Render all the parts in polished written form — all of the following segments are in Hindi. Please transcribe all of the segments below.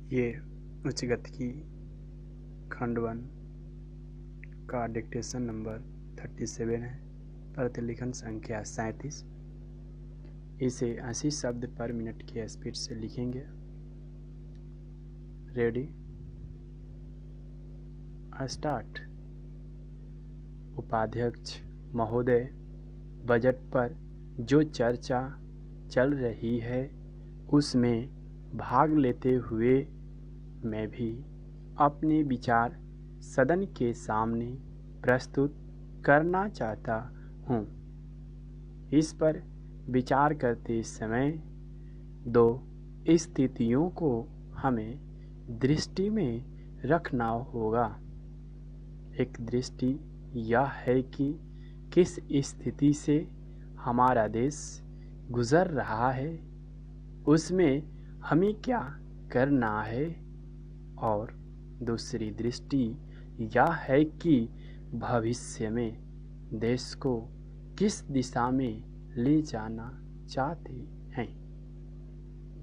ये उच्च गति की खंड 1 का डिक्टेशन नंबर 37 है। प्रतिलिखन संख्या 37। इसे 80 शब्द पर मिनट की स्पीड से लिखेंगे। Ready, start. उपाध्यक्ष महोदय, बजट पर जो चर्चा चल रही है उसमें भाग लेते हुए मैं भी अपने विचार सदन के सामने प्रस्तुत करना चाहता हूँ। इस पर विचार करते समय दो स्थितियों को हमें दृष्टि में रखना होगा। एक दृष्टि यह है कि किस स्थिति से हमारा देश गुजर रहा है, उसमें हमें क्या करना है, और दूसरी दृष्टि यह है कि भविष्य में देश को किस दिशा में ले जाना चाहते हैं।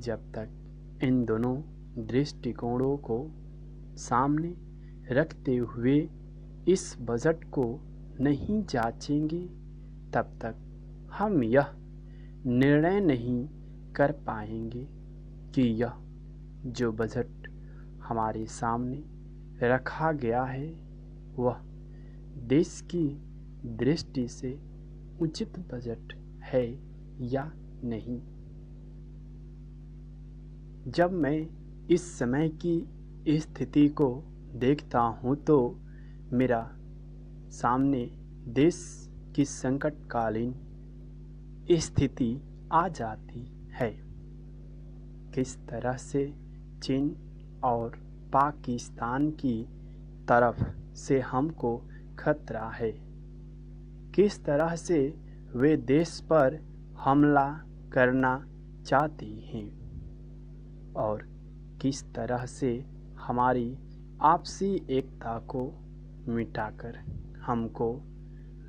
जब तक इन दोनों दृष्टिकोणों को सामने रखते हुए इस बजट को नहीं जांचेंगे, तब तक हम यह निर्णय नहीं कर पाएंगे कि यह जो बजट हमारे सामने रखा गया है वह देश की दृष्टि से उचित बजट है या नहीं। जब मैं इस समय की स्थिति को देखता हूँ तो मेरा सामने देश की संकटकालीन स्थिति आ जाती है। किस तरह से चीन और पाकिस्तान की तरफ से हमको खतरा है, किस तरह से वे देश पर हमला करना चाहते हैं, और किस तरह से हमारी आपसी एकता को मिटाकर हमको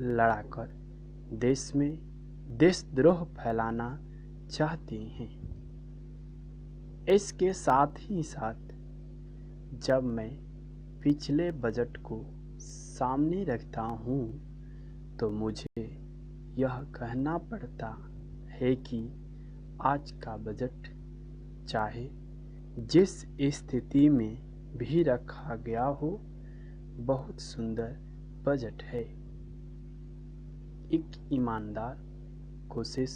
लड़ाकर देश में देशद्रोह फैलाना चाहते हैं। इसके साथ ही साथ जब मैं पिछले बजट को सामने रखता हूँ तो मुझे यह कहना पड़ता है कि आज का बजट चाहे जिस स्थिति में भी रखा गया हो, बहुत सुंदर बजट है। एक ईमानदार कोशिश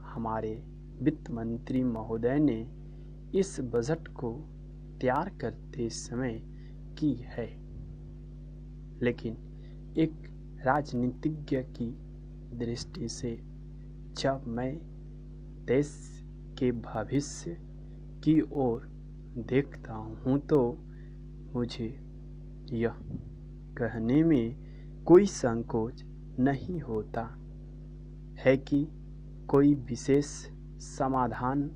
हमारे वित्त मंत्री महोदय ने इस बजट को तैयार करते समय की है, लेकिन एक राजनीतिज्ञ की दृष्टि से जब मैं देश के भविष्य की ओर देखता हूँ तो मुझे यह कहने में कोई संकोच नहीं होता है कि कोई विशेष समाधान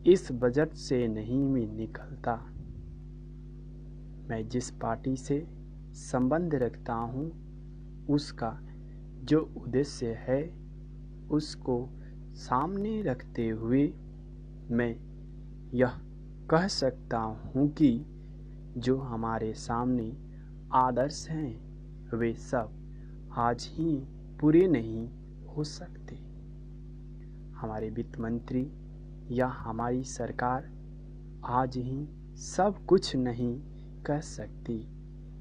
इस बजट से नहीं निकलता। मैं जिस पार्टी से संबंध रखता हूँ उसका जो उद्देश्य है उसको सामने रखते हुए मैं यह कह सकता हूँ कि जो हमारे सामने आदर्श हैं वे सब आज ही पूरे नहीं हो सकते। हमारे वित्त मंत्री या हमारी सरकार आज ही सब कुछ नहीं कर सकती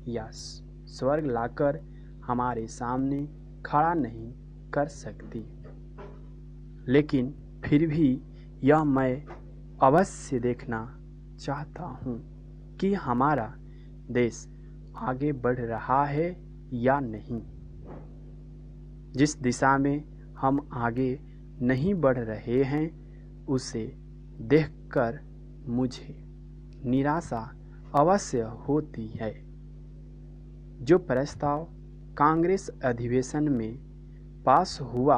या स्वर्ग लाकर हमारे सामने खड़ा नहीं कर सकती, लेकिन फिर भी यह मैं अवश्य देखना चाहता हूँ कि हमारा देश आगे बढ़ रहा है या नहीं। जिस दिशा में हम आगे नहीं बढ़ रहे हैं उसे देखकर मुझे निराशा अवश्य होती है। जो प्रस्ताव कांग्रेस अधिवेशन में पास हुआ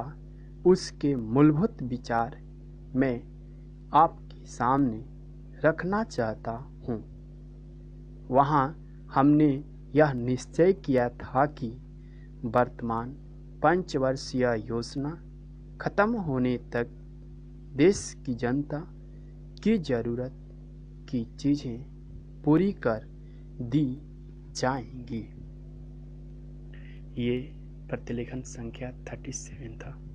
उसके मूलभूत विचार मैं आपके सामने रखना चाहता हूँ। वहाँ हमने यह निश्चय किया था कि वर्तमान पंचवर्षीय योजना खत्म होने तक देश की जनता की ज़रूरत की चीज़ें पूरी कर दी जाएंगी। ये प्रतिलेखन संख्या 37 था।